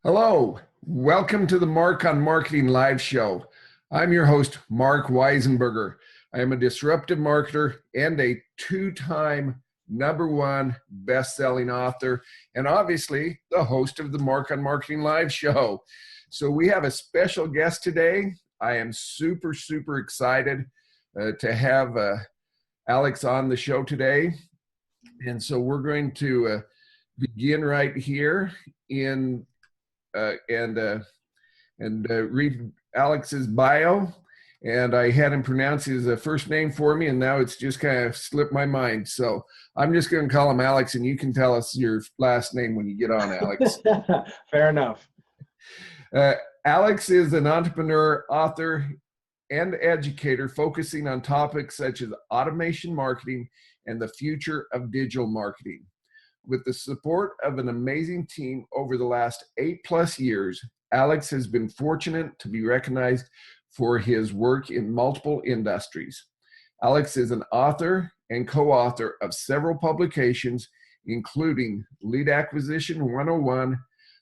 Hello, welcome to the Mark on Marketing live show. I'm your host, Mark Weisenburger. I am a disruptive marketer and a two-time #1 best-selling author, and obviously the host of the Mark on Marketing live show. So we have a special guest today. I am super excited to have Alex on the show today. And so we're going to begin right here in and read Alex's bio. And I had him pronounce his first name for me, and now it's just kind of slipped my mind. So I'm just going to call him Alex, and you can tell us your last name when you get on, Alex. Fair enough. Alex is an entrepreneur, author, and educator focusing on topics such as automation marketing and the future of digital marketing. With the support of an amazing team over the last 8+ years, Alex has been fortunate to be recognized for his work in multiple industries. Alex is an author and co-author of several publications, including Lead Acquisition 101,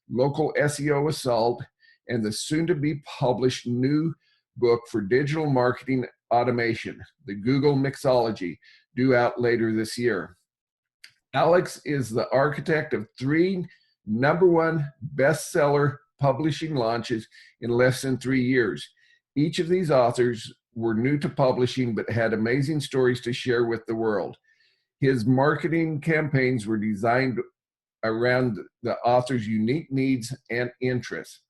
Local SEO Assault, and the soon-to-be published new book for digital marketing automation, The Google Mixology, due out later this year. Alex is the architect of 3 #1 bestseller publishing launches in less than 3 years. Each of these authors were new to publishing but had amazing stories to share with the world. His marketing campaigns were designed around the author's unique needs and interests.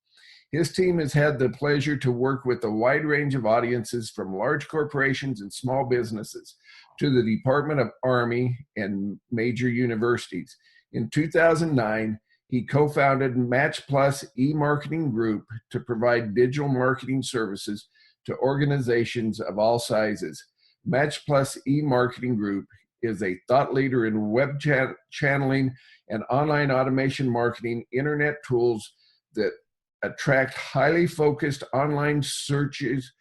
His team has had the pleasure to work with a wide range of audiences, from large corporations and small businesses to the Department of Army and major universities. In 2009, he co-founded Match Plus e-marketing group to provide digital marketing services to organizations of all sizes. Match Plus e-marketing group is a thought leader in web channeling and online automation marketing internet tools that attract highly focused online searches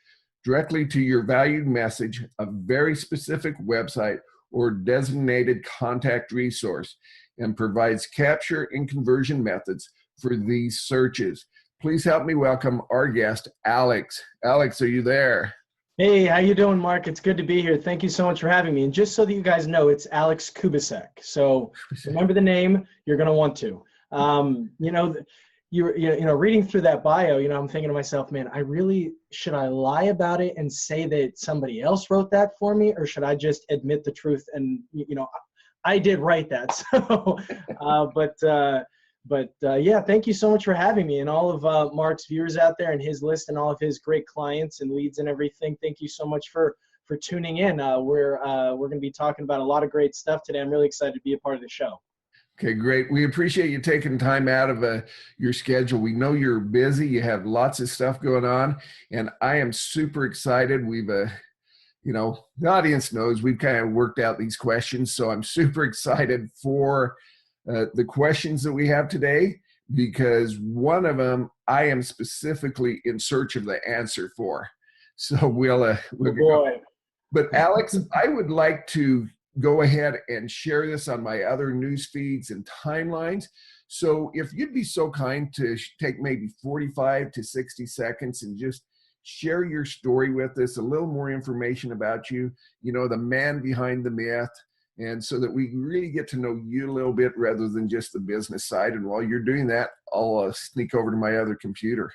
directly to your valued message, a very specific website or designated contact resource, and provides capture and conversion methods for these searches. Please help me welcome our guest, Alex. Alex, are you there? Hey, how you doing, Mark? It's good to be here. Thank you so much for having me. And just so that you guys know, it's Alex Kubasek. So remember the name, you're going to want to. Reading through that bio, I'm thinking to myself, man, should I lie about it and say that somebody else wrote that for me, or should I just admit the truth? And, I did write that. So, yeah, thank you so much for having me, and all of Mark's viewers out there and his list and all of his great clients and leads and everything. Thank you so much for tuning in. We're going to be talking about a lot of great stuff today. I'm really excited to be a part of the show. Okay, great. We appreciate you taking time out of your schedule. We know you're busy. You have lots of stuff going on, and I am super excited. We've, the audience knows we've kind of worked out these questions, so I'm super excited for the questions that we have today, because one of them I am specifically in search of the answer for. So we'll go. But Alex, I would like to go ahead and share this on my other news feeds and timelines. So if you'd be so kind to take maybe 45 to 60 seconds and just share your story with us, a little more information about you, the man behind the myth, and so that we really get to know you a little bit rather than just the business side. And while you're doing that, I'll sneak over to my other computer.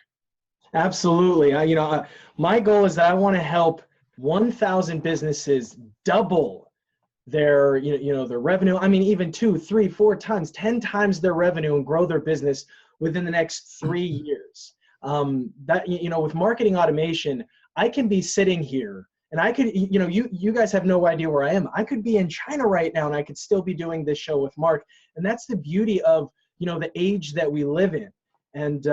Absolutely. My goal is that I want to help 1,000 businesses double their their revenue. I mean, even 2, 3, 4 times, 10 times their revenue, and grow their business within the next 3 years. With marketing automation, I can be sitting here and I could, you guys have no idea where I am. I could be in China right now and I could still be doing this show with Mark. And that's the beauty of, the age that we live in. And,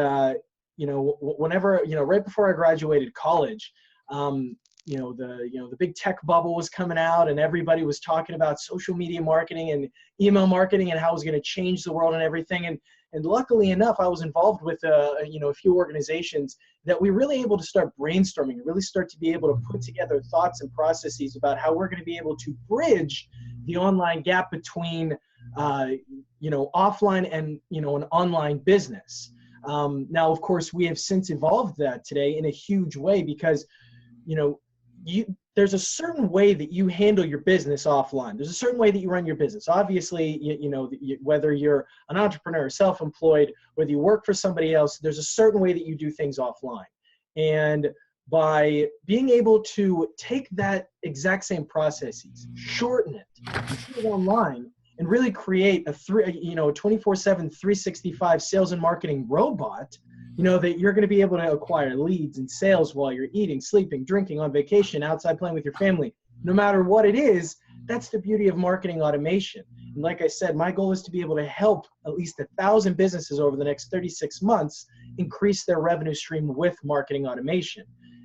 whenever, right before I graduated college, the big tech bubble was coming out, and everybody was talking about social media marketing and email marketing and how it was going to change the world and everything. And luckily enough, I was involved with a few organizations that we really able to start brainstorming and really start to be able to put together thoughts and processes about how we're going to be able to bridge the online gap between offline and an online business. Now, of course, we have since evolved that today in a huge way because, you know, there's a certain way that you handle your business offline. There's a certain way that you run your business. Obviously, whether you're an entrepreneur, self-employed, whether you work for somebody else, there's a certain way that you do things offline. And by being able to take that exact same processes, shorten it, put it online, and really create a 24/7, 365 sales and marketing robot, that you're going to be able to acquire leads and sales while you're eating, sleeping, drinking, on vacation, outside playing with your family, no matter what it is. That's the beauty of marketing automation. And like I said, my goal is to be able to help at least 1,000 businesses over the next 36 months increase their revenue stream with marketing automation.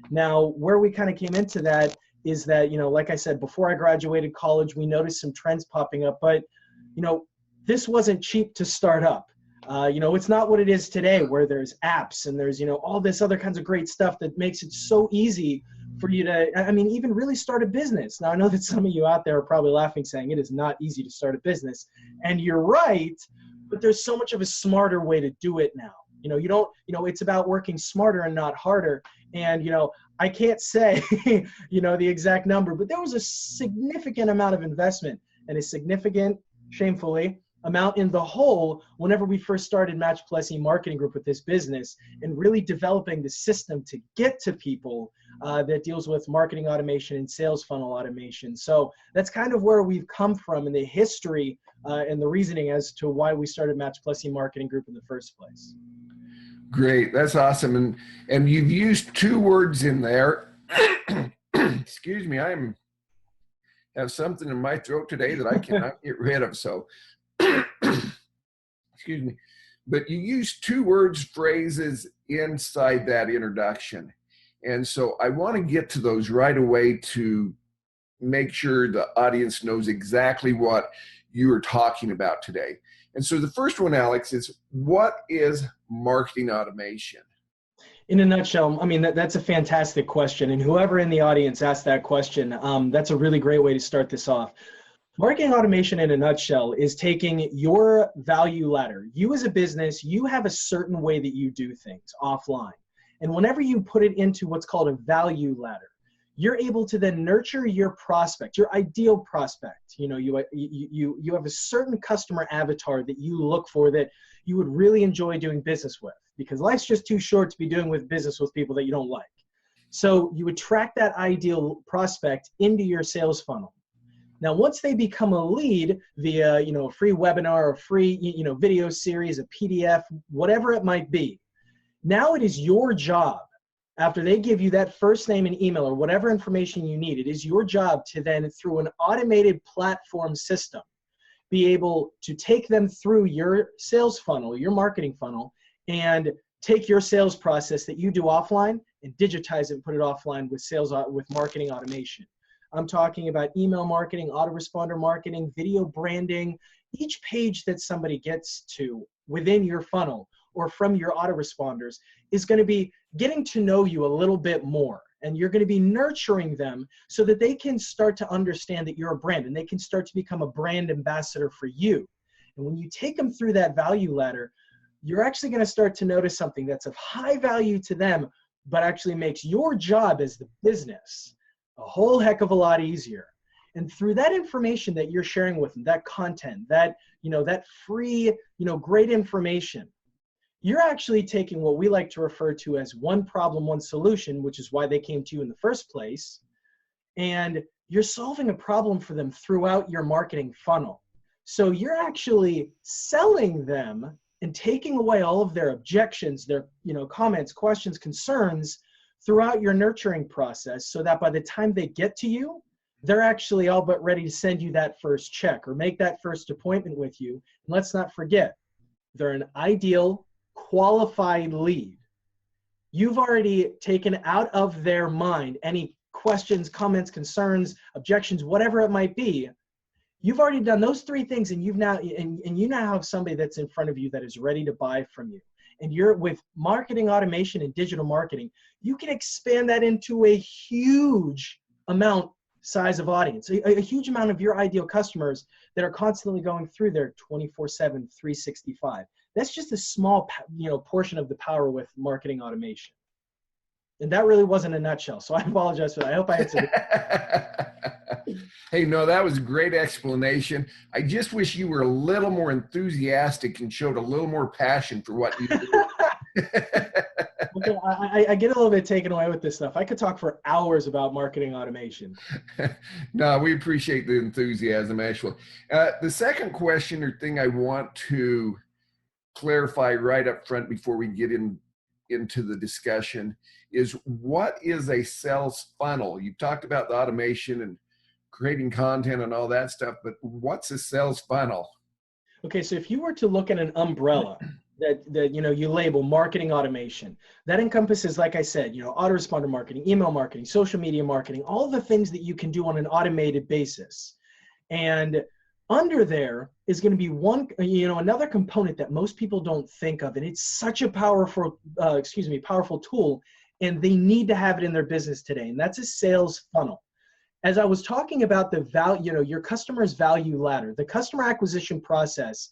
Now, where we kind of came into that is that, like I said, before I graduated college, we noticed some trends popping up, but, this wasn't cheap to start up. It's not what it is today where there's apps and there's, all this other kinds of great stuff that makes it so easy for you to, even really start a business. Now, I know that some of you out there are probably laughing saying it is not easy to start a business. And you're right, but there's so much of a smarter way to do it now. It's about working smarter and not harder. And, I can't say, the exact number, but there was a significant amount of investment and a significant, shamefully, amount in the whole whenever we first started Match Plus Marketing Group with this business and really developing the system to get to people that deals with marketing automation and sales funnel automation. So that's kind of where we've come from in the history and the reasoning as to why we started Match Plus Marketing Group in the first place. Great. That's awesome. And you've used two words in there. Excuse me. Have something in my throat today that I cannot get rid of. So excuse me, but you use two words, phrases inside that introduction. And so I want to get to those right away to make sure the audience knows exactly what you are talking about today. And so the first one, Alex, is what is marketing automation? In a nutshell, that's a fantastic question. And whoever in the audience asked that question, that's a really great way to start this off. Marketing automation in a nutshell is taking your value ladder. You as a business, you have a certain way that you do things offline. And whenever you put it into what's called a value ladder, you're able to then nurture your prospect, your ideal prospect. You have a certain customer avatar that you look for that you would really enjoy doing business with, because life's just too short to be doing business with people that you don't like. So you attract that ideal prospect into your sales funnel. Now, once they become a lead via, a free webinar, a free, video series, a PDF, whatever it might be, now it is your job, after they give you that first name and email or whatever information you need, it is your job to then, through an automated platform system, be able to take them through your sales funnel, your marketing funnel, and take your sales process that you do offline and digitize it and put it offline with marketing automation. I'm talking about email marketing, autoresponder marketing, video branding. Each page that somebody gets to within your funnel or from your autoresponders is going to be getting to know you a little bit more. And you're going to be nurturing them so that they can start to understand that you're a brand and they can start to become a brand ambassador for you. And when you take them through that value ladder, you're actually going to start to notice something that's of high value to them, but actually makes your job as the business a whole heck of a lot easier. And through that information that you're sharing with them, that content, that free, great information, you're actually taking what we like to refer to as one problem, one solution, which is why they came to you in the first place. And you're solving a problem for them throughout your marketing funnel. So you're actually selling them and taking away all of their objections, their comments, questions, concerns throughout your nurturing process, so that by the time they get to you, they're actually all but ready to send you that first check or make that first appointment with you. And let's not forget, they're an ideal, qualified lead. You've already taken out of their mind any questions, comments, concerns, objections, whatever it might be. You've already done those three things, and you now have somebody that's in front of you that is ready to buy from you. And you're with marketing automation and digital marketing, you can expand that into a huge size of audience, a huge amount of your ideal customers that are constantly going through their 24/7, 365. That's just a small, portion of the power with marketing automation. And that really wasn't a nutshell. So I apologize for that. I hope I answered it. Hey, no, that was a great explanation. I just wish you were a little more enthusiastic and showed a little more passion for what you do. Okay, I get a little bit taken away with this stuff. I could talk for hours about marketing automation. No, we appreciate the enthusiasm, actually. The second question or thing I want to clarify right up front before we get into the discussion is, what is a sales funnel? You've talked about the automation and creating content and all that stuff, but what's a sales funnel? Okay, so if you were to look at an umbrella that you label marketing automation, that encompasses, like I said, autoresponder marketing, email marketing, social media marketing, all the things that you can do on an automated basis. And under there is going to be another component that most people don't think of, and it's such a powerful tool, and they need to have it in their business today, and that's a sales funnel. As I was talking about the value, your customer's value ladder, the customer acquisition process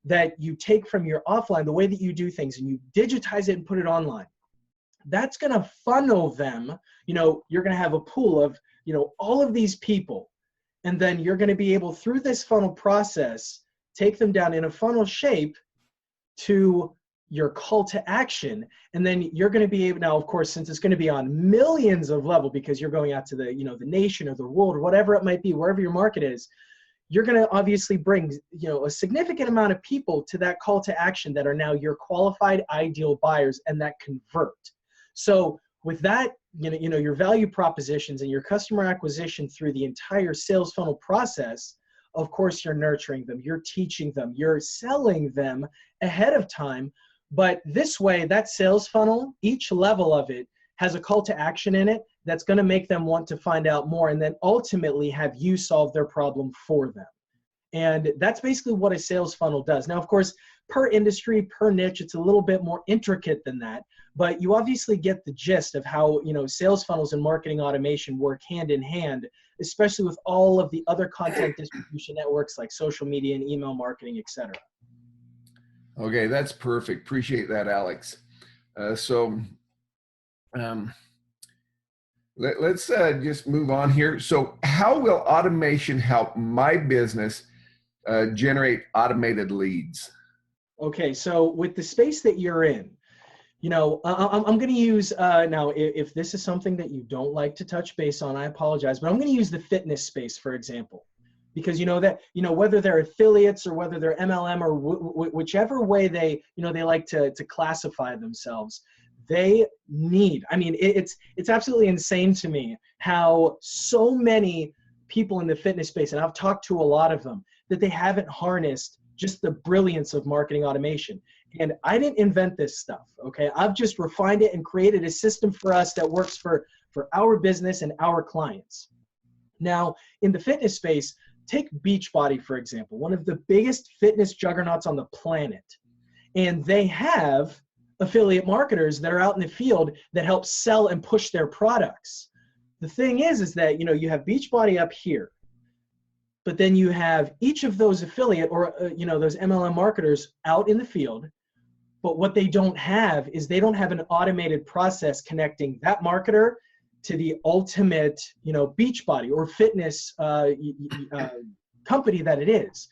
that you take from your offline, the way that you do things, and you digitize it and put it online, that's going to funnel them. You're going to have a pool of, all of these people. And then you're going to be able, through this funnel process, take them down in a funnel shape to your call to action. And then you're going to be able, now, of course, since it's going to be on millions of level, because you're going out to the, the nation or the world or whatever it might be, wherever your market is, you're going to obviously bring, a significant amount of people to that call to action that are now your qualified ideal buyers and that convert. So with that, your value propositions and your customer acquisition through the entire sales funnel process, of course, you're nurturing them, you're teaching them, you're selling them ahead of time. But this way, that sales funnel, each level of it has a call to action in it that's going to make them want to find out more, and then ultimately have you solve their problem for them. And that's basically what a sales funnel does. Now, of course, per industry, per niche, it's a little bit more intricate than that, but you obviously get the gist of how, sales funnels and marketing automation work hand in hand, especially with all of the other content distribution networks like social media and email marketing, etc. Okay, that's perfect. Appreciate that, Alex. Let's just move on here. So how will automation help my business generate automated leads? Okay, so with the space that you're in, I'm going to use, now, if this is something that you don't like to touch base on, I apologize, but I'm going to use the fitness space, for example, because whether they're affiliates or whether they're MLM or whichever way they like to classify themselves, they need, it's absolutely insane to me how so many people in the fitness space, and I've talked to a lot of them, that they haven't harnessed just the brilliance of marketing automation. And I didn't invent this stuff, okay? I've just refined it and created a system for us that works for our business and our clients. Now, in the fitness space, take Beachbody, for example, one of the biggest fitness juggernauts on the planet. And they have affiliate marketers that are out in the field that help sell and push their products. The thing is that, you have Beachbody up here, but then you have each of those affiliate or, those MLM marketers out in the field. But what they don't have is they don't have an automated process connecting that marketer to the ultimate, Beachbody or fitness company that it is.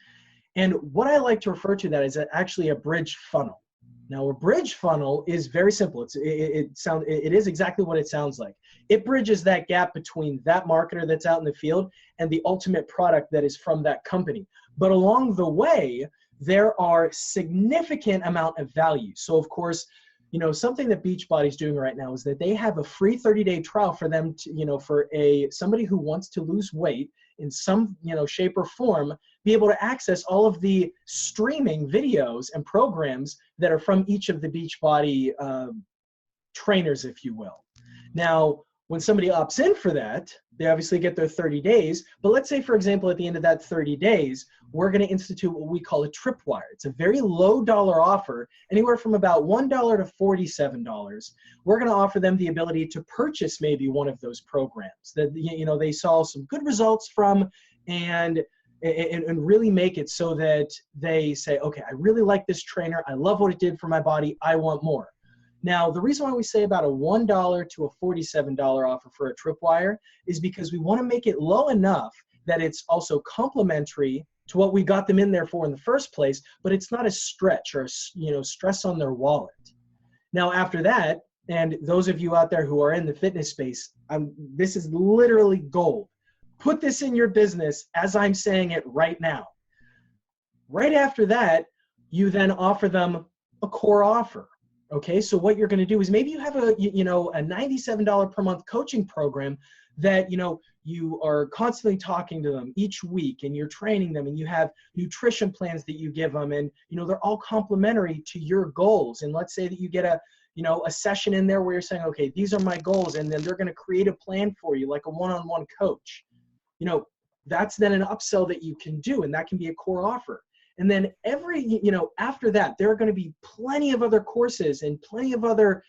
And what I like to refer to that is actually a bridge funnel. Now, a bridge funnel is very simple. It is exactly what it sounds like. It bridges that gap between that marketer that's out in the field and the ultimate product that is from that company. But along the way, there are significant amount of value. So, of course, something that Beachbody is doing right now is that they have a free 30-day trial for them to, for somebody who wants to lose weight in some, shape or form, be able to access all of the streaming videos and programs that are from each of the Beachbody trainers, if you will. Now, when somebody opts in for that, they obviously get their 30 days. But let's say, for example, at the end of that 30 days, we're going to institute what we call a tripwire. It's a very low dollar offer, anywhere from about $1 to $47. We're going to offer them the ability to purchase maybe one of those programs that, they saw some good results from. And, and really make it so that they say, okay, I really like this trainer. I love what it did for my body. I want more. Now, the reason why we say about a $1 to a $47 offer for a tripwire is because we want to make it low enough that it's also complementary to what we got them in there for in the first place, but it's not a stretch or, stress on their wallet. Now, after that, and those of you out there who are in the fitness space, this is literally gold. Put this in your business as I'm saying it right now. Right after that, you then offer them a core offer. Okay, so what you're going to do is maybe you have a $97 per month coaching program that you are constantly talking to them each week, and you're training them, and you have nutrition plans that you give them, and they're all complementary to your goals. And let's say that you get a session in there where you're saying, okay, these are my goals, and then they're going to create a plan for you, like a one-on-one coach. That's then an upsell that you can do, and that can be a core offer. And then after that, there are going to be plenty of other courses and plenty of other,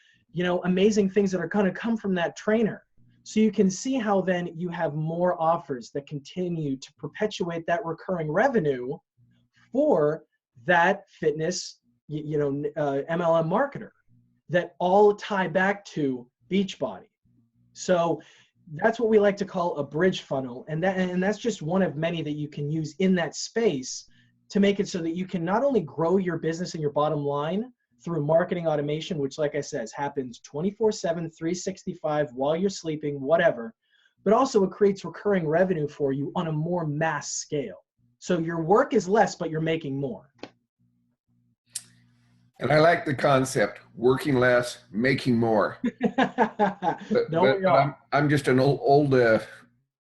amazing things that are going to come from that trainer. So you can see how then you have more offers that continue to perpetuate that recurring revenue for that fitness, MLM marketer, that all tie back to Beachbody. So that's what we like to call a bridge funnel. And that's just one of many that you can use in that space to make it so that you can not only grow your business and your bottom line through marketing automation, which, like I said, happens 24/7, 365 while you're sleeping, whatever, but also it creates recurring revenue for you on a more mass scale. So your work is less, but you're making more. And I like the concept, working less, making more. but I'm just an old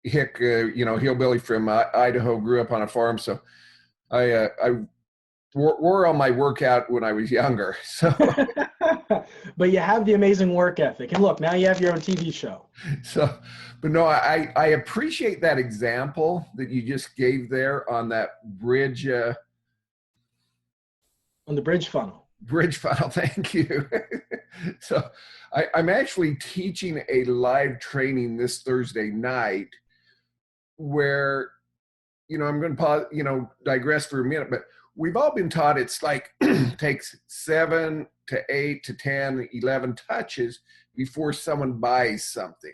hick, hillbilly from Idaho, grew up on a farm. So I wore on my workout when I was younger. So, but you have the amazing work ethic, and look, now you have your own TV show. So, but no, I appreciate that example that you just gave there on that bridge. On the bridge funnel. Bridge funnel. Thank you. So, I'm actually teaching a live training this Thursday night, where I'm going to pause, digress for a minute, but we've all been taught it's like takes 7 to 8 to 10, 11 touches before someone buys something.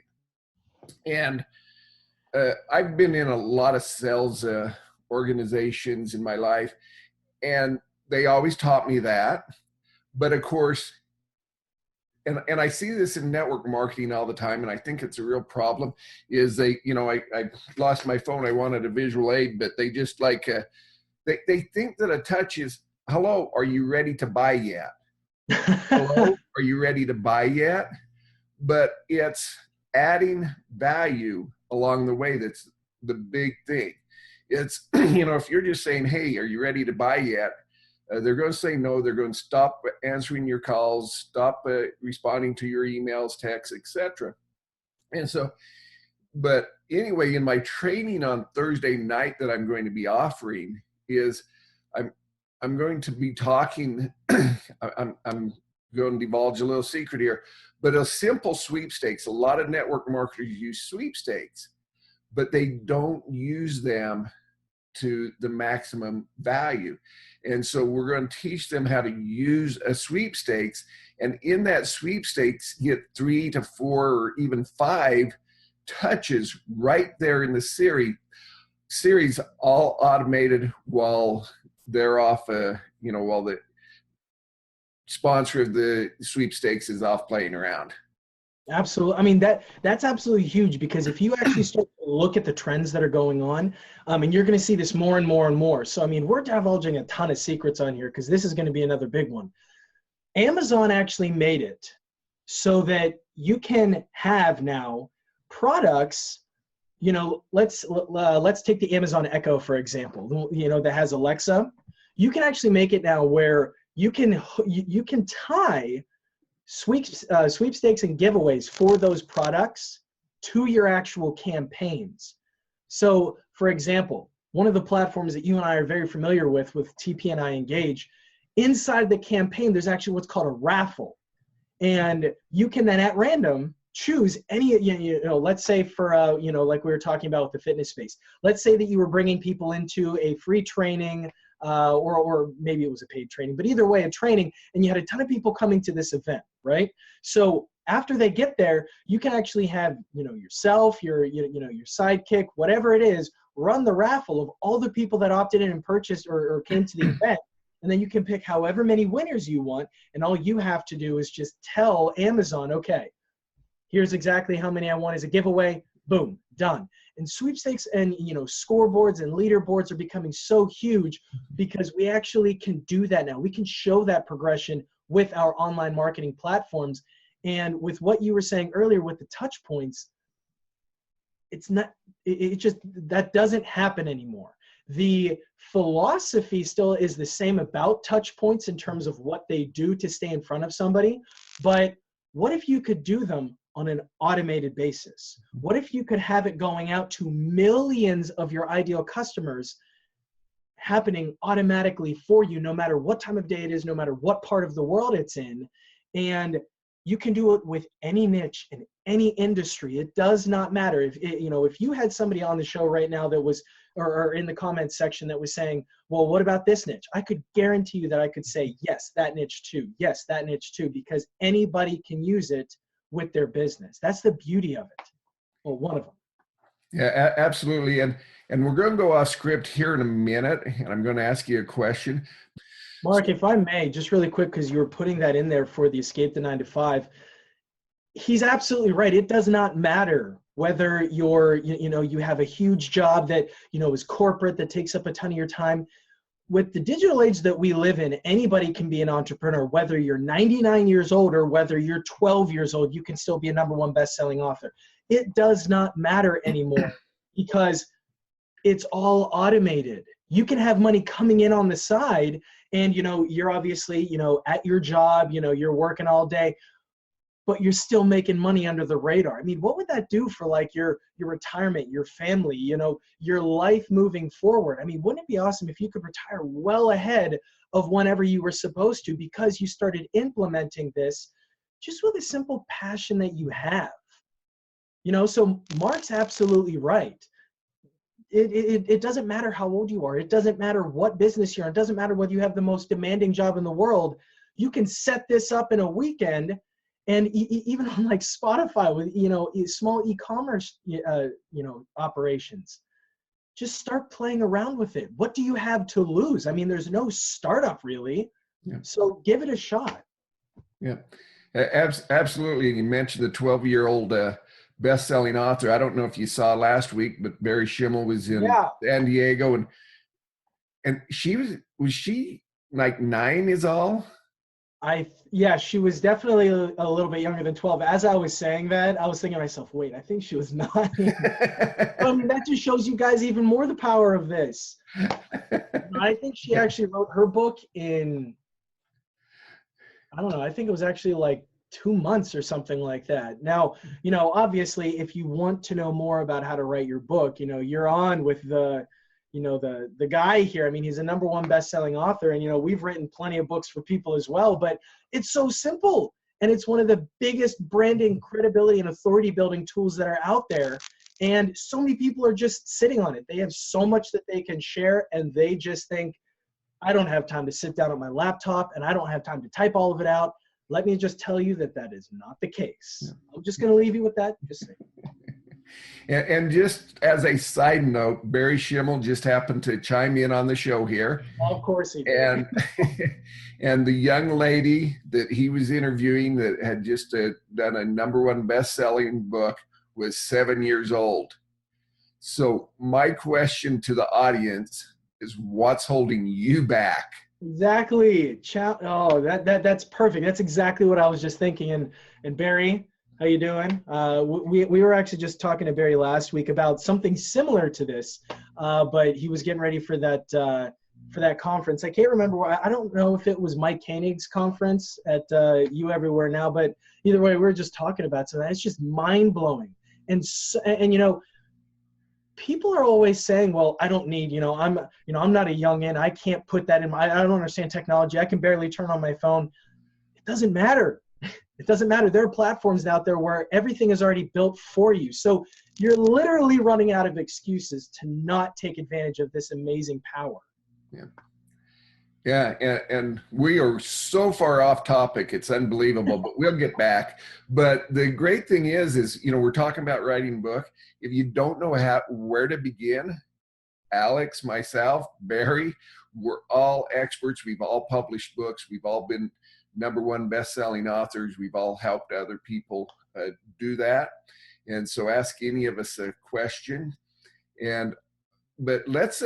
And I've been in a lot of sales organizations in my life, and they always taught me that. But of course, and I see this in network marketing all the time, and I think it's a real problem, is I lost my phone. I wanted a visual aid, but they just like, they think that a touch is, hello, are you ready to buy yet? Hello, are you ready to buy yet? But it's adding value along the way that's the big thing. It's, if you're just saying, hey, are you ready to buy yet? They're going to say no. They're going to stop answering your calls, stop responding to your emails, texts, etc. And so, but anyway, in my training on Thursday night that I'm going to be offering is I'm going to be talking, I'm going to divulge a little secret here, but a simple sweepstakes. A lot of network marketers use sweepstakes, but they don't use them to the maximum value. And so we're going to teach them how to use a sweepstakes, and in that sweepstakes get 3 to 4 or even 5 touches right there in the series, all automated while they're off, while the sponsor of the sweepstakes is off playing around. Absolutely. I mean, that's absolutely huge, because if you actually start to look at the trends that are going on, and you're going to see this more and more and more. So, I mean, we're divulging a ton of secrets on here because this is going to be another big one. Amazon actually made it so that you can have now products, let's take the Amazon Echo, for example, that has Alexa. You can actually make it now where you can tie sweepstakes and giveaways for those products to your actual campaigns. So, for example, one of the platforms that you and I are very familiar with TP&I Engage, inside the campaign, there's actually what's called a raffle. And you can then at random choose any, let's say for, like we were talking about with the fitness space, let's say that you were bringing people into a free training, or maybe it was a paid training, but either way, a training, and you had a ton of people coming to this event, right? So after they get there, you can actually have, yourself, your sidekick, whatever it is, run the raffle of all the people that opted in and purchased or came to the event. And then you can pick however many winners you want. And all you have to do is just tell Amazon, okay, here's exactly how many I want as a giveaway. Boom, done. And sweepstakes and, scoreboards and leaderboards are becoming so huge because we actually can do that now. We can show that progression with our online marketing platforms. And with what you were saying earlier with the touch points, that doesn't happen anymore. The philosophy still is the same about touch points in terms of what they do to stay in front of somebody. But what if you could do them on an automated basis? What if you could have it going out to millions of your ideal customers, happening automatically for you, no matter what time of day it is, no matter what part of the world it's in? And you can do it with any niche in any industry. It does not matter. If you had somebody on the show right now that was, or in the comments section that was saying, well, what about this niche? I could guarantee you that I could say, yes, that niche too. Yes, that niche too, because anybody can use it with their business. That's the beauty of it. Well, one of them. Yeah, absolutely. And we're going to go off script here in a minute, and I'm going to ask you a question. Mark, if I may, just really quick, because you were putting that in there for the Escape the 9 to 5. He's absolutely right. It does not matter whether you have a huge job that, is corporate, that takes up a ton of your time. With the digital age that we live in, anybody can be an entrepreneur. Whether you're 99 years old or whether you're 12 years old, you can still be a #1 best-selling author. It does not matter anymore because it's all automated. You can have money coming in on the side, and you're obviously at your job, you're working all day, but you're still making money under the radar. I mean, what would that do for like your retirement, your family, your life moving forward? I mean, wouldn't it be awesome if you could retire well ahead of whenever you were supposed to, because you started implementing this just with a simple passion that you have? So Mark's absolutely right. It doesn't matter how old you are. It doesn't matter what business you're in. It doesn't matter whether you have the most demanding job in the world. You can set this up in a weekend. And even on like Spotify with, small e-commerce, operations, just start playing around with it. What do you have to lose? I mean, there's no startup really. Yeah. So give it a shot. Yeah, absolutely. And you mentioned the 12-year-old best-selling author. I don't know if you saw last week, but Barry Schimmel was in San Diego, and she was she like 9 is all? She was definitely a little bit younger than 12. As I was saying that, I was thinking to myself, wait, I think she was 9. I mean, that just shows you guys even more the power of this. I think she actually wrote her book in, I don't know, I think it was actually like 2 months or something like that. Now, obviously, if you want to know more about how to write your book, you're on with the guy here. I mean, he's a #1 best-selling author, and we've written plenty of books for people as well, but it's so simple, and it's one of the biggest branding, credibility, and authority building tools that are out there. And so many people are just sitting on it. They have so much that they can share, and they just think, I don't have time to sit down at my laptop, and I don't have time to type all of it out. Let me just tell you that is not the case. Yeah. I'm just going to leave you with that. Just saying. And just as a side note, Barry Schimmel just happened to chime in on the show here. Of course he did. And the young lady that he was interviewing that had just done a #1 best-selling book was 7 years old. So my question to the audience is, what's holding you back? Exactly. Oh, that's perfect. That's exactly what I was just thinking. And Barry, how you doing? We were actually just talking to Barry last week about something similar to this, but he was getting ready for that conference. I can't remember. I don't know if it was Mike Koenig's conference at You Everywhere Now, but either way, we were just talking about something. It's just mind blowing. And people are always saying, well, I don't need, I'm not a youngin'. I can't put that in I don't understand technology. I can barely turn on my phone. It doesn't matter. It doesn't matter. There are platforms out there where everything is already built for you. So you're literally running out of excuses to not take advantage of this amazing power. Yeah. Yeah, and we are so far off topic, it's unbelievable, but we'll get back. But the great thing is, you know, we're talking about writing a book. If you don't know where to begin, Alex, myself, Barry, we're all experts. We've all published books. We've all been #1 best-selling authors. We've all helped other people do that. And so ask any of us a question. But let's,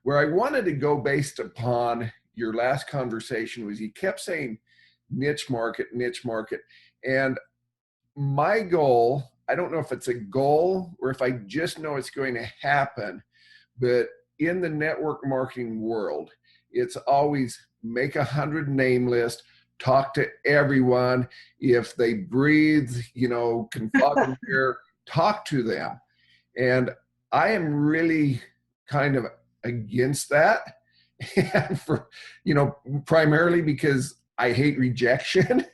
where I wanted to go based upon your last conversation was you kept saying niche market, niche market. And my goal, I don't know if it's a goal or if I just know it's going to happen, but in the network marketing world, it's always make 100 name list, talk to everyone. If they breathe, you know, can fog in air, talk to them. And I am really kind of against that. And for, you know, primarily because I hate rejection.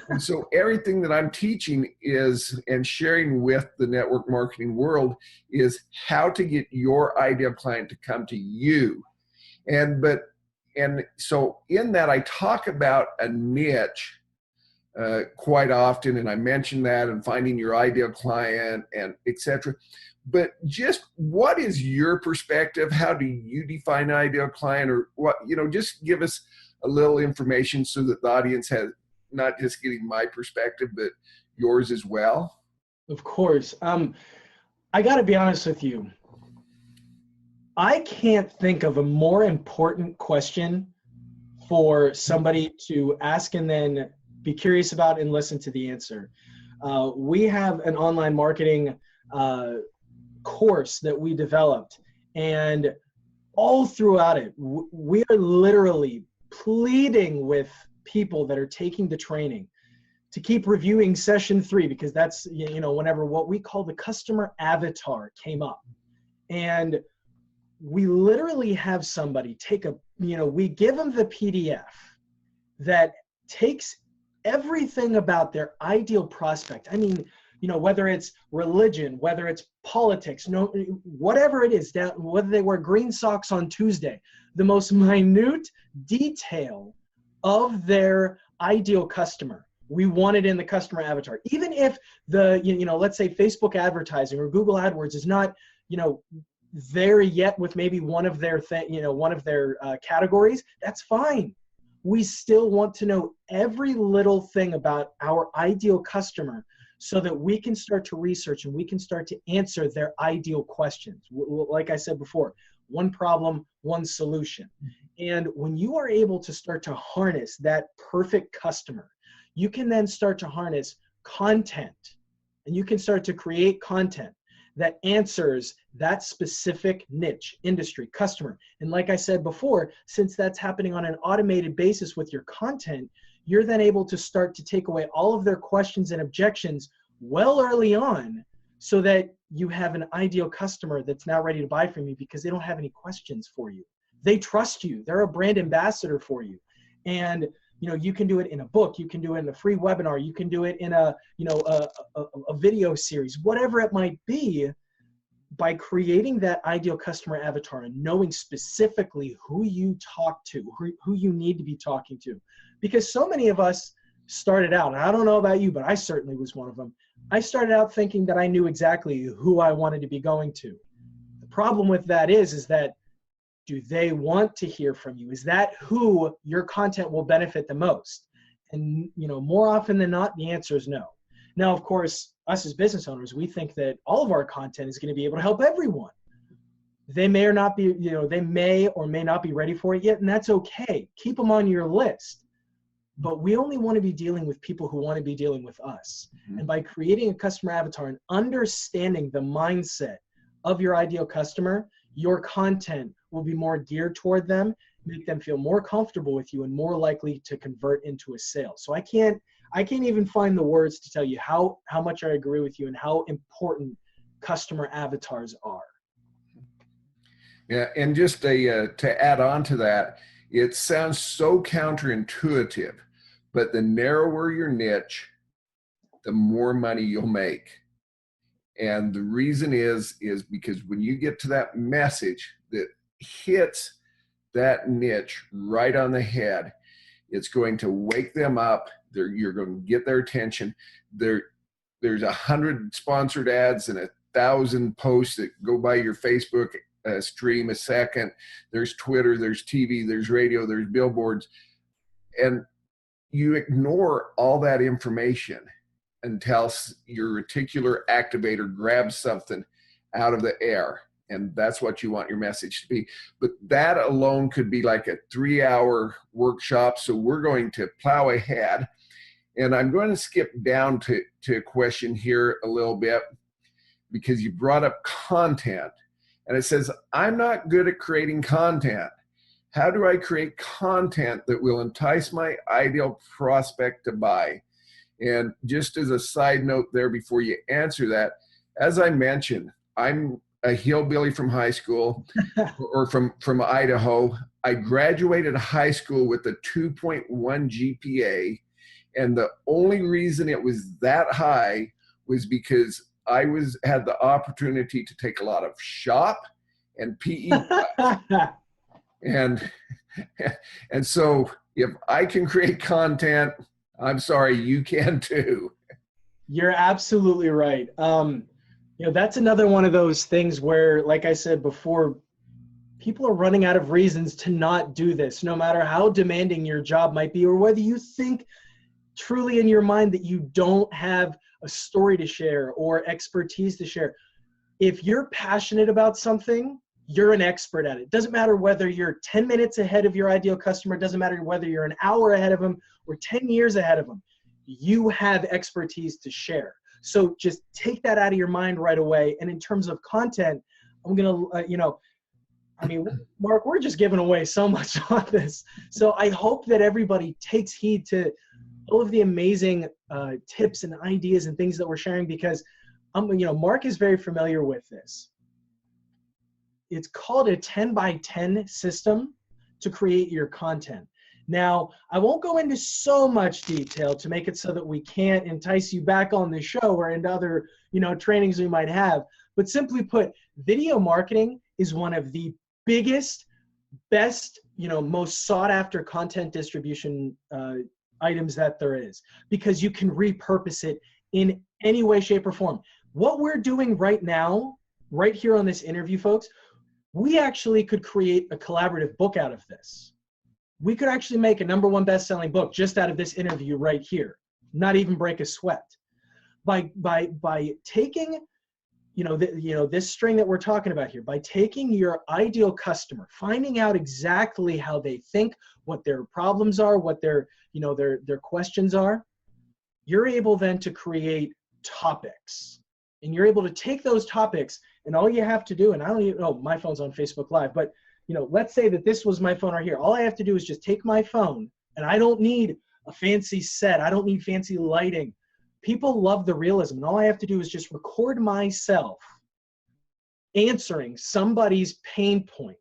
And so everything that I'm teaching is, and sharing with the network marketing world, is how to get your ideal client to come to you. And so in that, I talk about a niche quite often, and I mention that, and finding your ideal client, and etc. But just what is your perspective? How do you define ideal client, or what, you know, just give us a little information so that the audience has not just getting my perspective, but yours as well. Of course. I got to be honest with you. I can't think of a more important question for somebody to ask and then be curious about and listen to the answer. We have an online marketing course that we developed, and all throughout it, we are literally pleading with people that are taking the training to keep reviewing session 3, because that's, you know, whenever what we call the customer avatar came up. And we literally have somebody take we give them the PDF that takes everything about their ideal prospect. I mean, you know, whether it's religion, whether it's politics, whatever it is, whether they wear green socks on Tuesday, the most minute detail of their ideal customer, we want it in the customer avatar. Even if the, let's say Facebook advertising or Google AdWords is not, there yet with maybe one of their categories, that's fine. We still want to know every little thing about our ideal customer so that we can start to research and we can start to answer their ideal questions. Like I said before, one problem, one solution. And when you are able to start to harness that perfect customer, you can then start to harness content, and you can start to create content that answers that specific niche, industry, customer. And like I said before, since that's happening on an automated basis with your content, you're then able to start to take away all of their questions and objections well early on, so that you have an ideal customer that's now ready to buy from you because they don't have any questions for you. They trust you. They're a brand ambassador for you. And you can do it in a book, you can do it in a free webinar, you can do it in a video series, whatever it might be. By creating that ideal customer avatar and knowing specifically who you talk to, who you need to be talking to. Because so many of us started out, and I don't know about you, but I certainly was one of them. I started out thinking that I knew exactly who I wanted to be going to. The problem with that is that, do they want to hear from you? Is that who your content will benefit the most? And more often than not, the answer is no. Now, of course, us as business owners, we think that all of our content is going to be able to help everyone. They may or not be, they may or may not be ready for it yet, and that's okay. Keep them on your list. But we only want to be dealing with people who want to be dealing with us. Mm-hmm. And by creating a customer avatar and understanding the mindset of your ideal customer, your content will be more geared toward them, make them feel more comfortable with you and more likely to convert into a sale. So I can't even find the words to tell you how much I agree with you and how important customer avatars are. Yeah, and just to add on to that, it sounds so counterintuitive, but the narrower your niche, the more money you'll make. And the reason is because when you get to that message that hits that niche right on the head, it's going to wake them up. You're going to get their attention. There's 100 sponsored ads and 1,000 posts that go by your Facebook stream a second. There's Twitter, there's TV, there's radio, there's billboards. And you ignore all that information until your reticular activator grabs something out of the air. And that's what you want your message to be. But that alone could be like a 3-hour workshop. So we're going to plow ahead. And I'm going to skip down to a question here a little bit, because you brought up content. And it says, I'm not good at creating content. How do I create content that will entice my ideal prospect to buy? And just as a side note there before you answer that, as I mentioned, I'm a hillbilly from high school or from Idaho. I graduated high school with a 2.1 GPA. And the only reason it was that high was because I had the opportunity to take a lot of shop and PE class. And so if I can create content, I'm sorry, you can too. You're absolutely right. That's another one of those things where, like I said before, people are running out of reasons to not do this, no matter how demanding your job might be, or whether you think truly in your mind that you don't have a story to share or expertise to share. If you're passionate about something, you're an expert at it. Doesn't matter whether you're 10 minutes ahead of your ideal customer, doesn't matter whether you're an hour ahead of them or 10 years ahead of them. You have expertise to share. So just take that out of your mind right away. And in terms of content, I'm going to, Mark, we're just giving away so much on this. So I hope that everybody takes heed to all of the amazing tips and ideas and things that we're sharing, because Mark is very familiar with this. It's called a 10 by 10 system to create your content. Now, I won't go into so much detail to make it so that we can't entice you back on the show or into other, trainings we might have. But simply put, video marketing is one of the biggest, best, most sought after content distribution items that there is, because you can repurpose it in any way, shape, or form. What we're doing right now, right here on this interview, folks, we actually could create a collaborative book out of this. We could actually make a #1 best-selling book just out of this interview right here, not even break a sweat. By taking, this string that we're talking about here, by taking your ideal customer, finding out exactly how they think, what their problems are, what their questions are, you're able then to create topics. And you're able to take those topics, and all you have to do, and I don't even know, my phone's on Facebook Live, but let's say that this was my phone right here. All I have to do is just take my phone, and I don't need a fancy set. I don't need fancy lighting. People love the realism, and all I have to do is just record myself answering somebody's pain point.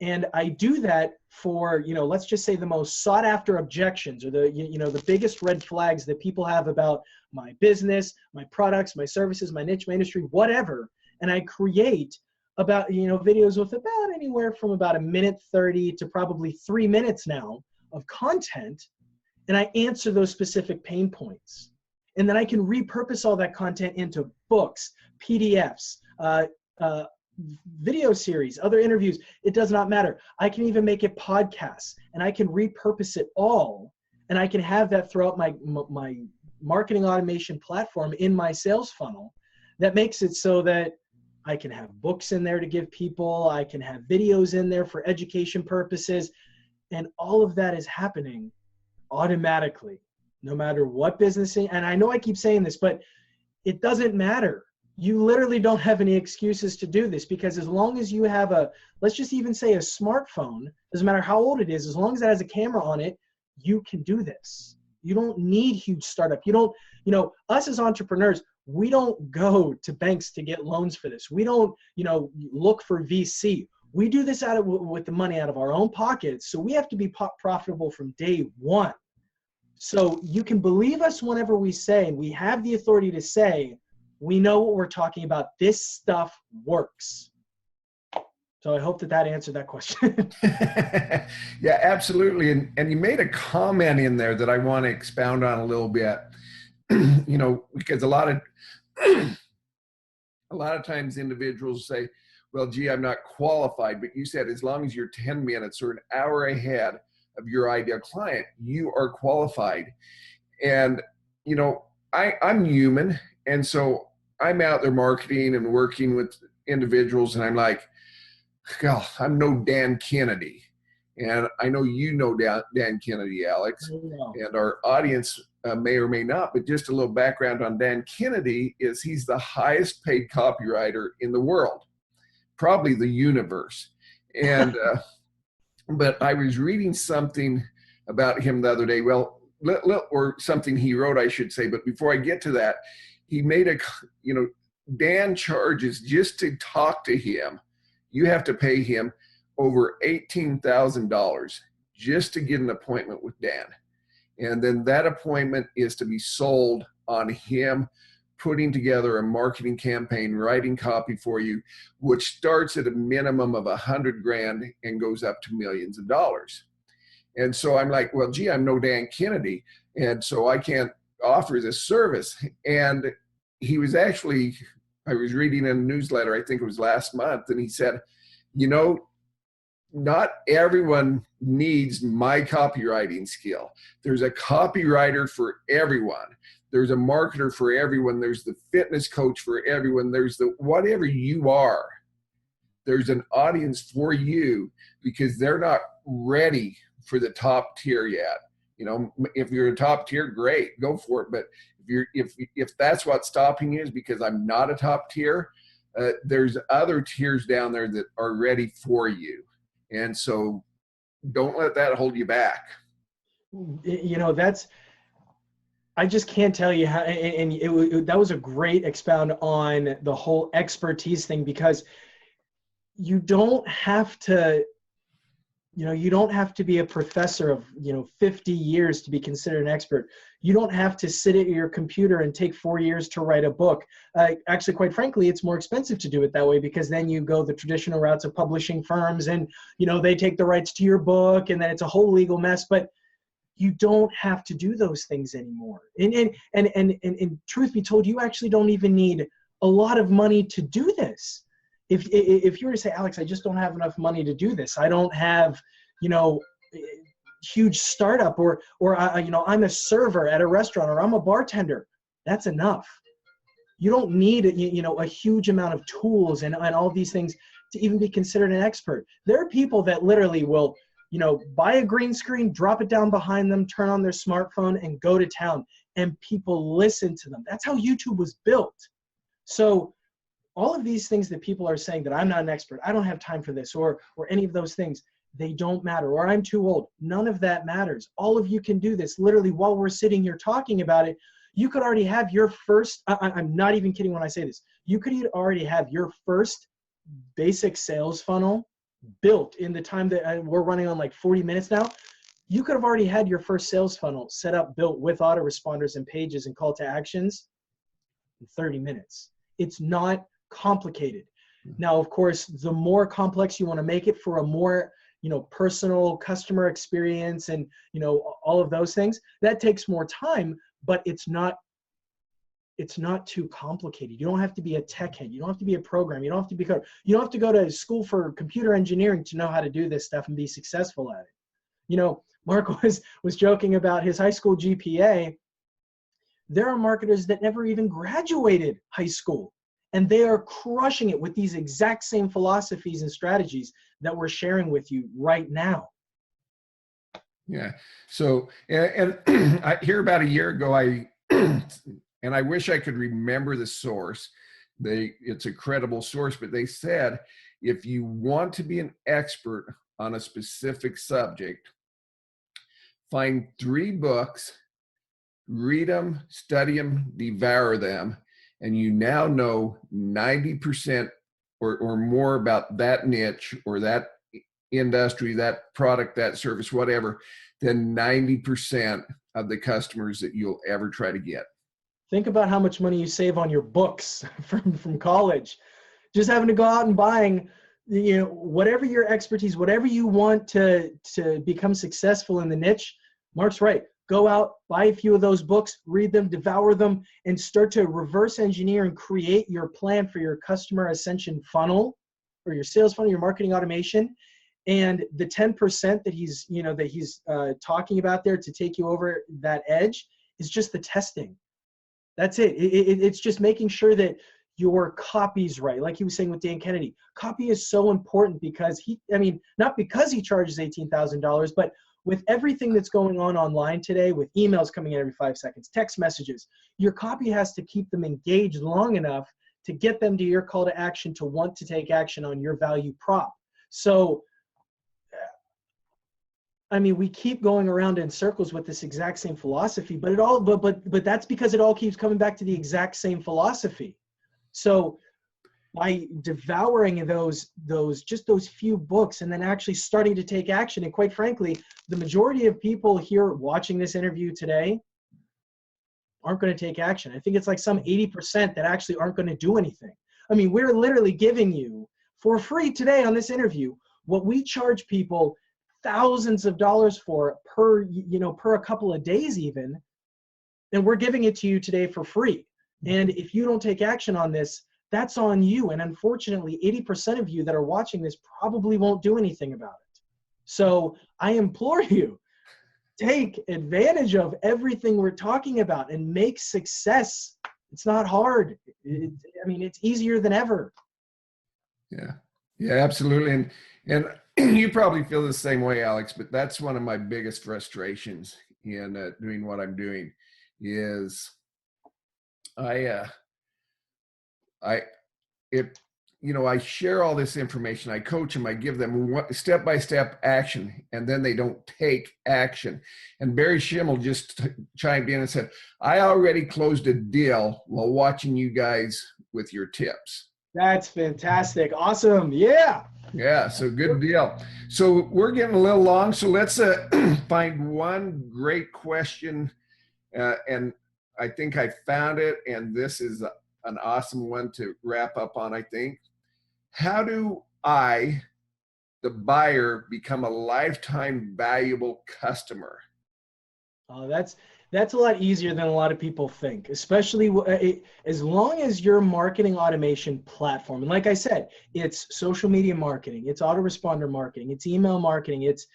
And I do that for, let's just say the most sought after objections, or the biggest red flags that people have about my business, my products, my services, my niche, my industry, whatever. And I create about, videos with about anywhere from about 1:30 to probably 3 minutes now of content. And I answer those specific pain points. And then I can repurpose all that content into books, PDFs, video series, other interviews. It does not matter. I can even make it podcasts, and I can repurpose it all. And I can have that throughout my marketing automation platform in my sales funnel. That makes it so that I can have books in there to give people. I can have videos in there for education purposes. And all of that is happening automatically, no matter what business. And I know I keep saying this, but it doesn't matter. You literally don't have any excuses to do this, because as long as you have let's just even say a smartphone, doesn't matter how old it is, as long as it has a camera on it, you can do this. You don't need huge startup. You don't, us as entrepreneurs, we don't go to banks to get loans for this. We don't, look for VC. We do this with the money out of our own pockets. So we have to be profitable from day one. So you can believe us whenever we say, we have the authority to say, we know what we're talking about. This stuff works. So I hope that that answered that question. Yeah, absolutely. And you made a comment in there that I want to expound on a little bit. You know, because a lot of times individuals say, well, gee, I'm not qualified. But you said as long as you're 10 minutes or an hour ahead of your ideal client, you are qualified. And, you know, I'm human. And so I'm out there marketing and working with individuals, and I'm like, God, I'm no Dan Kennedy. And I know you know Dan Kennedy, Alex, and our audience may or may not, but just a little background on Dan Kennedy is he's the highest paid copywriter in the world, probably the universe. And, but I was reading something about him the other day, well, or something he wrote, I should say, but before I get to that, he made you know, Dan charges just to talk to him. You have to pay him over $18,000 just to get an appointment with Dan. And then that appointment is to be sold on him putting together a marketing campaign, writing copy for you, which starts at a minimum of $100,000 and goes up to millions of dollars. And so I'm like, well, gee, I'm no Dan Kennedy, and so I can't offer this service. And he was actually, I was reading in a newsletter, I think it was last month, and he said, you know, not everyone needs my copywriting skill. There's a copywriter for everyone. There's a marketer for everyone. There's the fitness coach for everyone. There's the whatever you are. There's an audience for you because they're not ready for the top tier yet. You know, if you're a top tier, great, go for it. But if that's what's stopping you is because I'm not a top tier, there's other tiers down there that are ready for you. And so don't let that hold you back. You know, I just can't tell you how, and that was a great expound on the whole expertise thing, because you don't have to, you don't have to be a professor of, 50 years to be considered an expert. You don't have to sit at your computer and take 4 years to write a book. Actually, quite frankly, it's more expensive to do it that way, because then you go the traditional routes of publishing firms and, they take the rights to your book, and then it's a whole legal mess. But you don't have to do those things anymore. And truth be told, you actually don't even need a lot of money to do this. If you were to say, Alex, I just don't have enough money to do this. I don't have, huge startup, or I'm a server at a restaurant, or I'm a bartender. That's enough. You don't need, a huge amount of tools and all these things to even be considered an expert. There are people that literally will, buy a green screen, drop it down behind them, turn on their smartphone, and go to town, and people listen to them. That's how YouTube was built. So all of these things that people are saying that I'm not an expert, I don't have time for this, or any of those things, they don't matter, or I'm too old. None of that matters. All of you can do this. Literally, while we're sitting here talking about it, you could already have your first, I'm not even kidding when I say this, you could already have your first basic sales funnel built in the time that we're running on, like 40 minutes now. You could have already had your first sales funnel set up, built with autoresponders and pages and call to actions in 30 minutes. It's not complicated. Now, of course, the more complex you want to make it for a more, personal customer experience and, all of those things, that takes more time, but it's not too complicated. You don't have to be a tech head. You don't have to be a programmer. You don't have to go to school for computer engineering to know how to do this stuff and be successful at it. Mark was joking about his high school GPA. There are marketers that never even graduated high school, and they are crushing it with these exact same philosophies and strategies that we're sharing with you right now. Yeah. So, and I hear about a year ago, and I wish I could remember the source. It's a credible source, but they said, if you want to be an expert on a specific subject, find 3 books, read them, study them, devour them, and you now know 90% or more about that niche or that industry, that product, that service, whatever, than 90% of the customers that you'll ever try to get. Think about how much money you save on your books from college. Just having to go out and buying, whatever your expertise, whatever you want to become successful in the niche. Mark's right. Go out, buy a few of those books, read them, devour them, and start to reverse engineer and create your plan for your customer ascension funnel, or your sales funnel, your marketing automation. And the 10% that he's talking about there to take you over that edge is just the testing. That's it. It's just making sure that your copy's right. Like he was saying with Dan Kennedy, copy is so important because not because he charges $18,000, but with everything that's going on online today, with emails coming in every 5 seconds, text messages, your copy has to keep them engaged long enough to get them to your call to action, to want to take action on your value prop. So, we keep going around in circles with this exact same philosophy, but that's because it all keeps coming back to the exact same philosophy. So by devouring those few books and then actually starting to take action, and quite frankly, the majority of people here watching this interview today aren't going to take action. I think it's like some 80% that actually aren't going to do anything. We're literally giving you for free today on this interview what we charge people thousands of dollars for per a couple of days even, and we're giving it to you today for free. And if you don't take action on this, that's on you. And unfortunately, 80% of you that are watching this probably won't do anything about it. So I implore you, take advantage of everything we're talking about and make success. It's not hard. It's easier than ever. Yeah, absolutely. And you probably feel the same way, Alex, but that's one of my biggest frustrations in doing what I'm doing is I share all this information. I coach them. I give them step-by-step action, and then they don't take action. And Barry Schimmel just chimed in and said, I already closed a deal while watching you guys with your tips. That's fantastic. Awesome. Yeah. Yeah, so good deal. So we're getting a little long, so let's find one great question. And I think I found it, and this is an awesome one to wrap up on, I think. How do I, the buyer, become a lifetime valuable customer? That's a lot easier than a lot of people think, especially as long as your marketing automation platform, and like I said, it's social media marketing, it's autoresponder marketing, it's email marketing, it's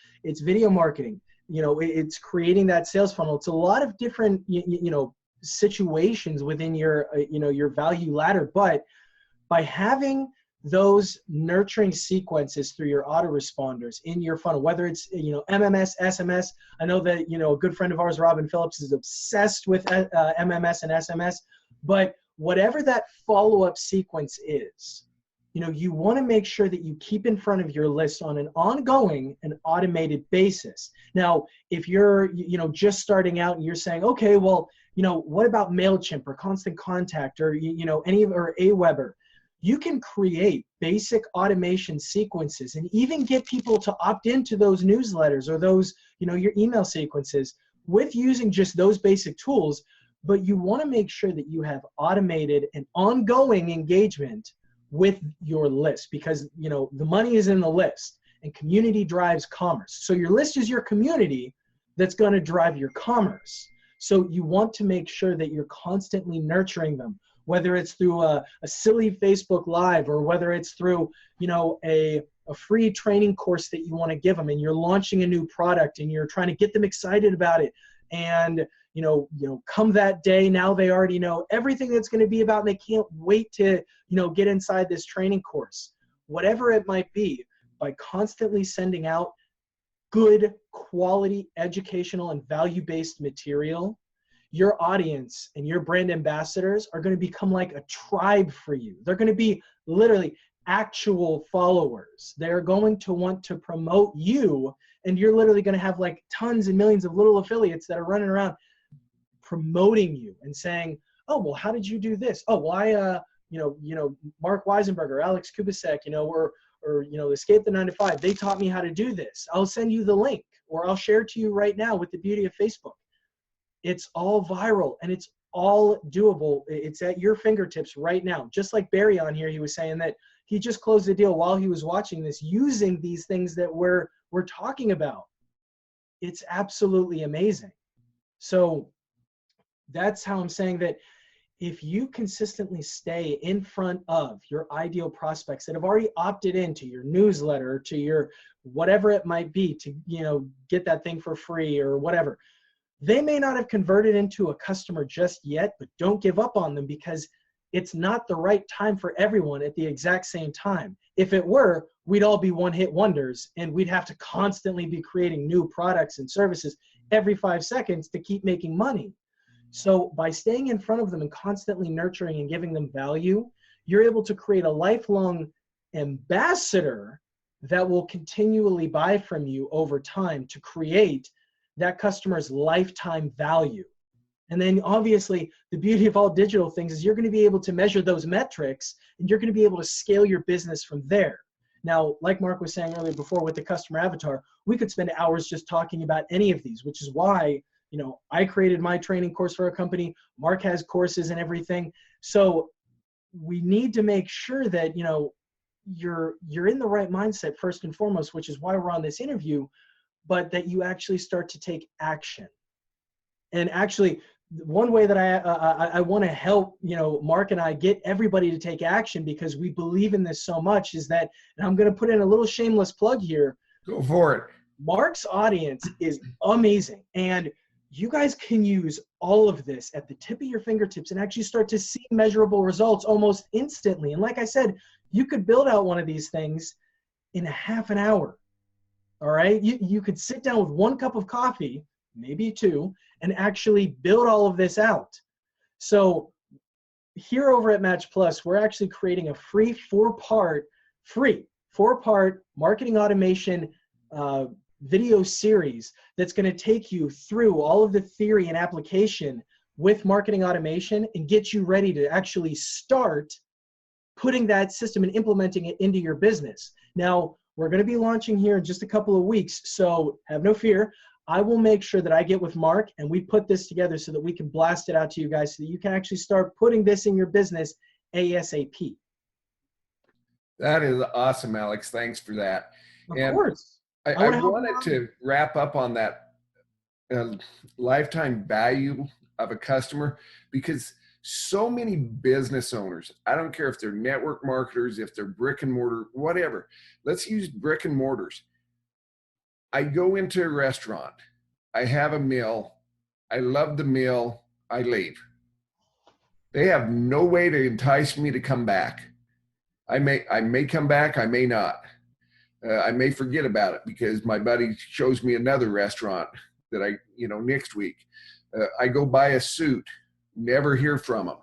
video marketing, it's creating that sales funnel. It's a lot of different, situations within your, your value ladder. But by having those nurturing sequences through your autoresponders in your funnel, whether it's, MMS, SMS. I know that, a good friend of ours, Robin Phillips, is obsessed with MMS and SMS, but whatever that follow-up sequence is, you want to make sure that you keep in front of your list on an ongoing and automated basis. Now, if you're, just starting out and you're saying, okay, well, what about MailChimp or Constant Contact or, or Aweber? You can create basic automation sequences and even get people to opt into those newsletters or those, your email sequences with using just those basic tools. But you want to make sure that you have automated and ongoing engagement with your list, because, the money is in the list and community drives commerce. So your list is your community that's going to drive your commerce. So you want to make sure that you're constantly nurturing them, whether it's through a silly Facebook Live or whether it's through, a free training course that you want to give them, and you're launching a new product and you're trying to get them excited about it. And, come that day, now they already know everything that's going to be about, and they can't wait to, get inside this training course. Whatever it might be, by constantly sending out good quality educational and value-based material, your audience and your brand ambassadors are going to become like a tribe for you. They're going to be literally actual followers. They're going to want to promote you, and you're literally going to have like tons and millions of little affiliates that are running around promoting you and saying, oh, well, how did you do this? Oh, well, I, Mark Weisenburger, Alex Kubasek, or Escape the 9 to 5. They taught me how to do this. I'll send you the link, or I'll share it to you right now with the beauty of Facebook. It's all viral and it's all doable. It's at your fingertips right now. Just like Barry on here, he was saying that he just closed a deal while he was watching this using these things that we're talking about. It's absolutely amazing. So that's how I'm saying that if you consistently stay in front of your ideal prospects that have already opted into your newsletter, to your whatever it might be, to, you know, get that thing for free or whatever, they may not have converted into a customer just yet, but don't give up on them, because it's not the right time for everyone at the exact same time. If it were, we'd all be one-hit wonders and we'd have to constantly be creating new products and services every 5 seconds to keep making money. So by staying in front of them and constantly nurturing and giving them value, you're able to create a lifelong ambassador that will continually buy from you over time to create that customer's lifetime value. And then obviously the beauty of all digital things is you're going to be able to measure those metrics and you're going to be able to scale your business from there. Now, like Mark was saying earlier before with the customer avatar, we could spend hours just talking about any of these, which is why, you know, I created my training course for a company. Mark has courses and everything. So we need to make sure that, you know, you're in the right mindset first and foremost, which is why we're on this interview, but that you actually start to take action. And actually, one way that I want to help, you know, Mark and I get everybody to take action, because we believe in this so much, is that, and I'm going to put in a little shameless plug here. Go for it. Mark's audience is amazing. And you guys can use all of this at the tip of your fingertips and actually start to see measurable results almost instantly. And like I said, you could build out one of these things in a half an hour. All right. You could sit down with 1 cup of coffee, maybe 2, and actually build all of this out. So here over at Match Plus, we're actually creating a free 4-part marketing automation video series that's going to take you through all of the theory and application with marketing automation and get you ready to actually start putting that system and implementing it into your business. Now, we're going to be launching here in just a couple of weeks, so have no fear. I will make sure that I get with Mark and we put this together so that we can blast it out to you guys so that you can actually start putting this in your business ASAP. That is awesome, Alex. Thanks for that. Of course. I wanted to wrap up on that lifetime value of a customer, because so many business owners, I don't care if they're network marketers, if they're brick and mortar, whatever. Let's use brick and mortars. I go into a restaurant, I have a meal, I love the meal, I leave. They have no way to entice me to come back. I may come back, I may not. I may forget about it because my buddy shows me another restaurant that next week. I go buy a suit, never hear from them.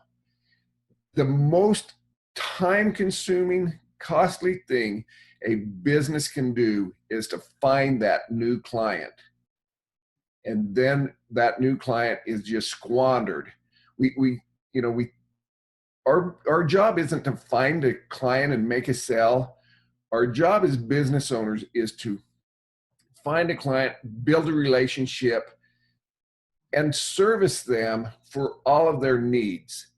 The most time-consuming, costly thing a business can do is to find that new client. And then that new client is just squandered. Our job isn't to find a client and make a sale. Our job as business owners is to find a client, build a relationship, and service them for all of their needs.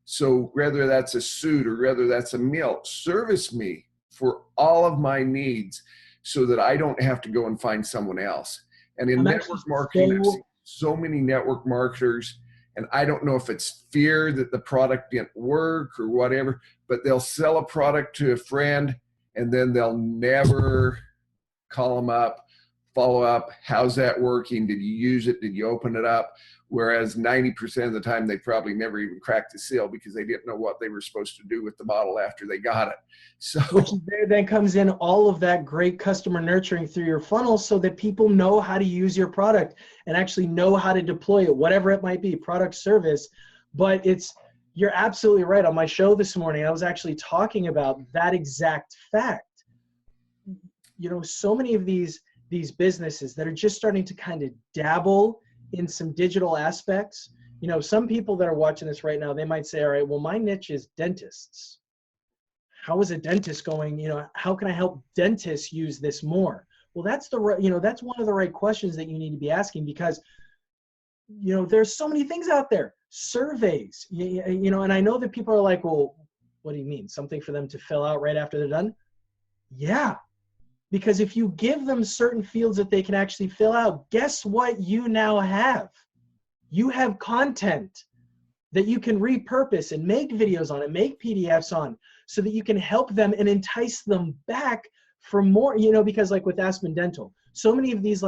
So whether that's a suit or whether that's a meal, service me for all of my needs so that I don't have to go and find someone else. And in network marketing, I've seen so many network marketers, and I don't know if it's fear that the product didn't work or whatever, but they'll sell a product to a friend and then they'll never call them up, follow up. How's that working? Did you use it? Did you open it up? Whereas 90% of the time, they probably never even cracked the seal because they didn't know what they were supposed to do with the bottle after they got it. So, which there then comes in all of that great customer nurturing through your funnel so that people know how to use your product and actually know how to deploy it, whatever it might be, product, service. But you're absolutely right. On my show this morning, I was actually talking about that exact fact. You know, so many of these businesses that are just starting to kind of dabble in some digital aspects. You know, some people that are watching this right now, they might say, all right, well, my niche is dentists. How is a dentist going? You know, how can I help dentists use this more? Well, that's one of the right questions that you need to be asking, because there's so many things out there, surveys, and I know that people are like, well, what do you mean? Something for them to fill out right after they're done? Yeah, because if you give them certain fields that they can actually fill out, guess what you now have? You have content that you can repurpose and make videos on and make PDFs on so that you can help them and entice them back for more, because like with Aspen Dental, so many of these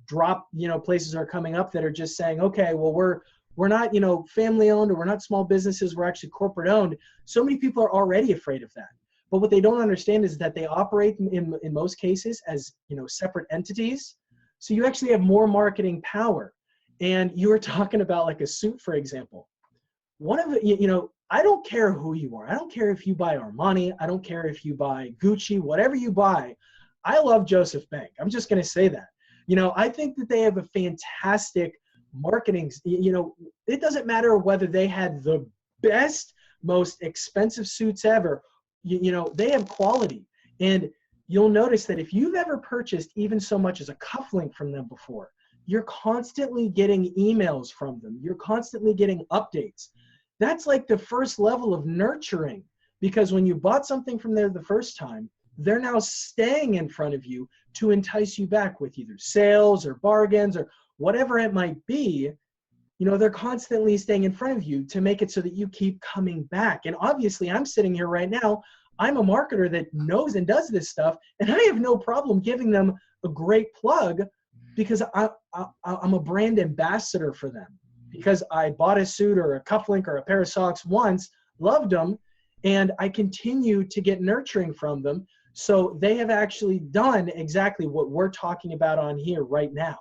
drop, places are coming up that are just saying, okay, well, we're not, family owned, or we're not small businesses, we're actually corporate owned. So many people are already afraid of that. But what they don't understand is that they operate in most cases as, separate entities. So you actually have more marketing power. And you were talking about like a suit, for example. One of the, I don't care who you are. I don't care if you buy Armani. I don't care if you buy Gucci, whatever you buy. I love Joseph Bank. I'm just going to say that. I think that they have a fantastic marketing. It doesn't matter whether they had the best, most expensive suits ever. They have quality. And you'll notice that if you've ever purchased even so much as a cufflink from them before, you're constantly getting emails from them. You're constantly getting updates. That's like the first level of nurturing, because when you bought something from there the first time, they're now staying in front of you to entice you back with either sales or bargains or whatever it might be. They're constantly staying in front of you to make it so that you keep coming back. And obviously I'm sitting here right now, I'm a marketer that knows and does this stuff, and I have no problem giving them a great plug because I'm a brand ambassador for them. Because I bought a suit or a cufflink or a pair of socks once, loved them, and I continue to get nurturing from them. So they have actually done exactly what we're talking about on here right now.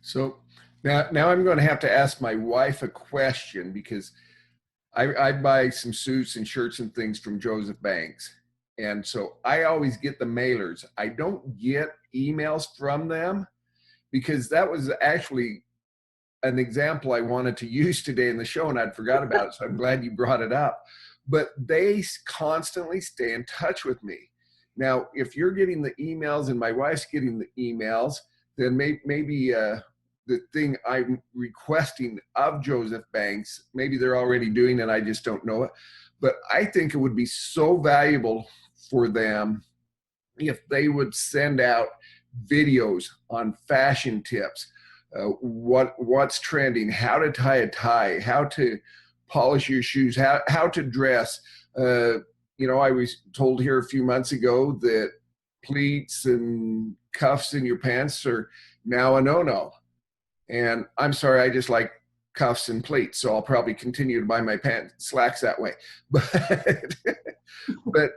So now I'm going to have to ask my wife a question, because I buy some suits and shirts and things from Joseph Banks. And so I always get the mailers. I don't get emails from them, because that was actually an example I wanted to use today in the show, and I'd forgot about it. So I'm glad you brought it up. But they constantly stay in touch with me. Now, if you're getting the emails and my wife's getting the emails, then maybe the thing I'm requesting of Joseph Banks, maybe they're already doing it, I just don't know it. But I think it would be so valuable for them if they would send out videos on fashion tips, what's trending, how to tie a tie, how to polish your shoes, how to dress. I was told here a few months ago that pleats and cuffs in your pants are now a no-no. And I'm sorry, I just like cuffs and pleats, so I'll probably continue to buy my pants slacks that way. But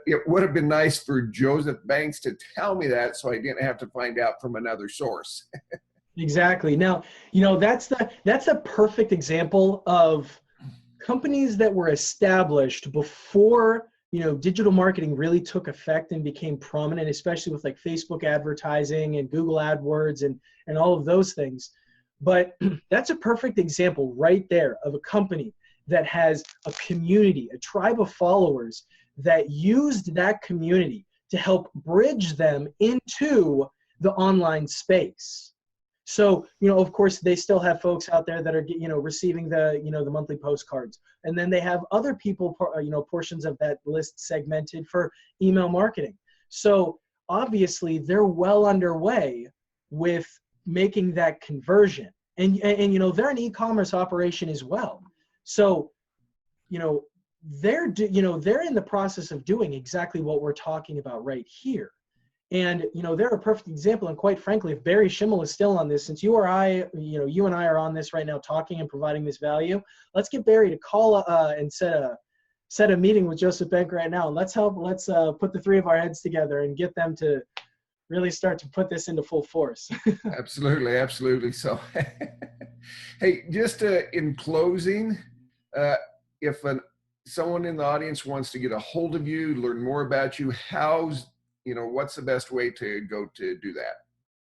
it would have been nice for Joseph Banks to tell me that, so I didn't have to find out from another source. Exactly. Now, that's a perfect example of companies that were established before, digital marketing really took effect and became prominent, especially with like Facebook advertising and Google AdWords and all of those things. But that's a perfect example right there of a company that has a community, a tribe of followers that used that community to help bridge them into the online space. So, of course, they still have folks out there that are, receiving the, the monthly postcards. And then they have other people, portions of that list segmented for email marketing. So obviously they're well underway with making that conversion. And they're an e-commerce operation as well. So, they're in the process of doing exactly what we're talking about right here. And, they're a perfect example. And quite frankly, if Barry Schimmel is still on this, since you and I are on this right now talking and providing this value, let's get Barry to call and set a meeting with Joseph Bank right now. And let's put the three of our heads together and get them to really start to put this into full force. Absolutely. Absolutely. So, hey, just in closing, if someone in the audience wants to get a hold of you, learn more about you, what's the best way to go to do that?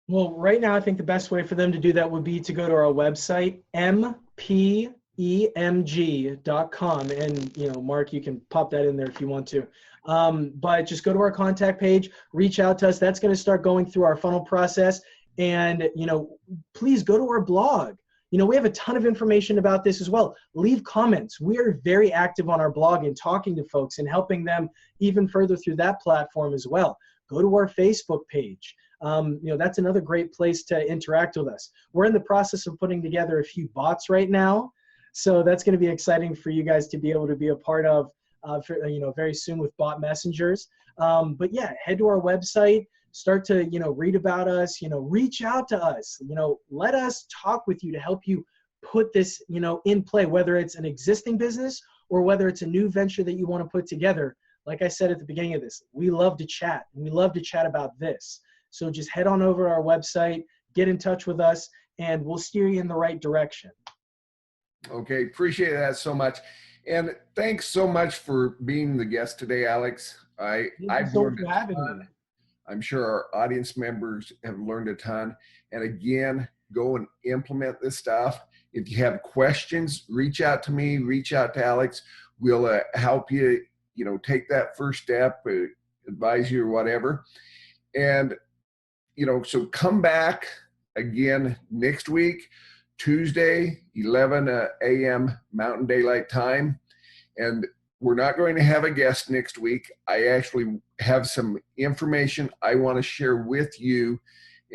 Well, right now, I think the best way for them to do that would be to go to our website, mpemg.com. And, Mark, you can pop that in there if you want to. But just go to our contact page, reach out to us. That's going to start going through our funnel process. And, you know, please go to our blog. You know, we have a ton of information about this as well. Leave comments. We are very active on our blog and talking to folks and helping them even further through that platform as well. Go to our Facebook page. You know, that's another great place to interact with us. We're in the process of putting together a few bots right now. So that's going to be exciting for you guys to be able to be a part of, you know, very soon with bot messengers. But yeah, head to our website. Start to, you know, read about us, you know, reach out to us, you know, let us talk with you to help you put this, you know, in play, whether it's an existing business or whether it's a new venture that you want to put together. Like I said at the beginning of this, we love to chat. We love to chat about this. So just head on over to our website, get in touch with us, and we'll steer you in the right direction. Okay, appreciate that so much. And thanks so much for being the guest today, Alex. I've learned a ton. I'm sure our audience members have learned a ton. And again, go and implement this stuff. If you have questions, reach out to me, reach out to Alex. We'll help you, you know, take that first step, advise you or whatever. And, you know, so come back again next week, Tuesday, 11 a.m. Mountain Daylight Time. And we're not going to have a guest next week. I actually have some information I want to share with you.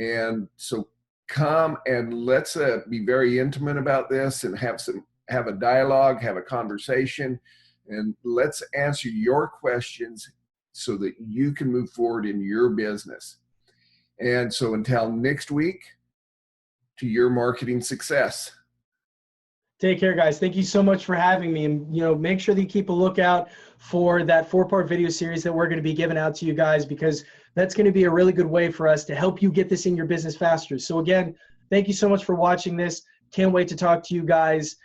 And so come and let's be very intimate about this and have a dialogue, have a conversation, and let's answer your questions so that you can move forward in your business. And so until next week, to your marketing success. Take care, guys. Thank you so much for having me. And, you know, make sure that you keep a lookout for that 4-part video series that we're going to be giving out to you guys, because that's going to be a really good way for us to help you get this in your business faster. So again, thank you so much for watching this. Can't wait to talk to you guys